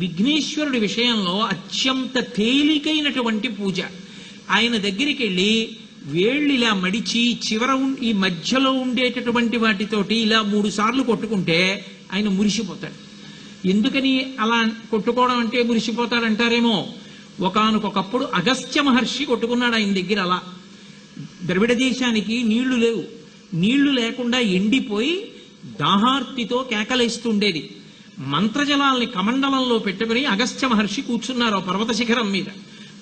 విఘ్నేశ్వరుడి విషయంలో అత్యంత తేలికైనటువంటి పూజ. ఆయన దగ్గరికి వెళ్ళి వేళ్ళు ఇలా మడిచి ఈ మధ్యలో ఉండేటటువంటి వాటితోటి ఇలా 3 సార్లు కొట్టుకుంటే ఆయన మురిసిపోతాడు. ఎందుకని అలా కొట్టుకోవడం అంటే మురిసిపోతాడంటారేమో, ఒకానొకప్పుడు అగస్త్య మహర్షి కొట్టుకున్నాడు ఆయన దగ్గర. అలా ద్రవిడ దేశానికి నీళ్లు లేవు, నీళ్లు లేకుండా ఎండిపోయి దాహార్తితో కేకలేస్తుండేది. మంత్రజలాల్ని కమండలంలో పెట్టుకుని అగస్త్య మహర్షి కూర్చున్నారు పర్వత శిఖరం మీద.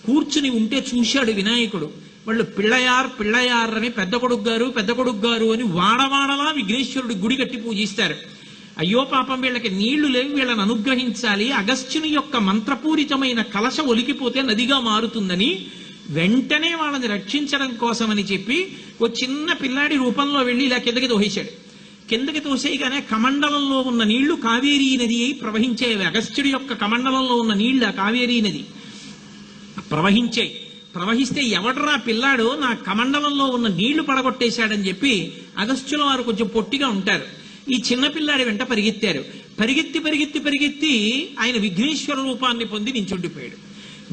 కూర్చుని ఉంటే చూశాడు వినాయకుడు. వాళ్ళు పిళ్ళయార్ అని పెద్ద కొడుకు గారు అని వాడవాడలా విఘ్నేశ్వరుడు గుడి కట్టి పూజిస్తారు. అయ్యో పాపం, వీళ్ళకి నీళ్లు లేవు, వీళ్ళని అనుగ్రహించాలి, అగస్త్యుని యొక్క మంత్రపూరితమైన కలశ ఒలికిపోతే నదిగా మారుతుందని వెంటనే వాళ్ళని రక్షించడం కోసమని చెప్పి ఓ చిన్న పిల్లాడి రూపంలో వెళ్ళి ఇలా కిందకి తోసేశాడు. కిందకి తోసేయగానే కమండలంలో ఉన్న నీళ్లు కావేరీ నది అయి ప్రవహించేవి. అగస్త్యుడి యొక్క కమండలంలో ఉన్న నీళ్లు కావేరీ నది ప్రవహించాయి. ప్రవహిస్తే ఎవడరా పిల్లాడు నా కమండలంలో ఉన్న నీళ్లు పడగొట్టేశాడని చెప్పి అగస్త్యుల వారు కొంచెం పొట్టిగా ఉంటారు. ఈ చిన్న పిల్లాడి వెంట పరిగెత్తారు. పరిగెత్తి ఆయన విఘ్నేశ్వర రూపాన్ని పొంది నించుండిపోయాడు.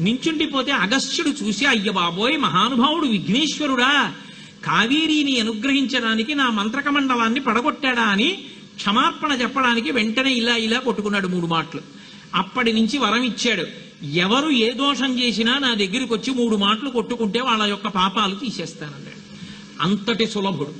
నించుండిపోతే అగస్త్యుడు చూసి, అయ్య బాబోయ్, మహానుభావుడు విఘ్నేశ్వరుడా, కావేరీని అనుగ్రహించడానికి నా మంత్రకమండలాన్ని పడగొట్టాడా అని క్షమార్పణ చెప్పడానికి వెంటనే ఇలా కొట్టుకున్నాడు 3 మాటలు. అప్పటి నుంచి వరం ఇచ్చాడు, ఎవరు ఏ దోషం చేసినా నా దగ్గరికి వచ్చి 3 మాటలు కొట్టుకుంటే వాళ్ళ యొక్క పాపాలు తీసేస్తానన్నాడు. అంతటి సులభుడు.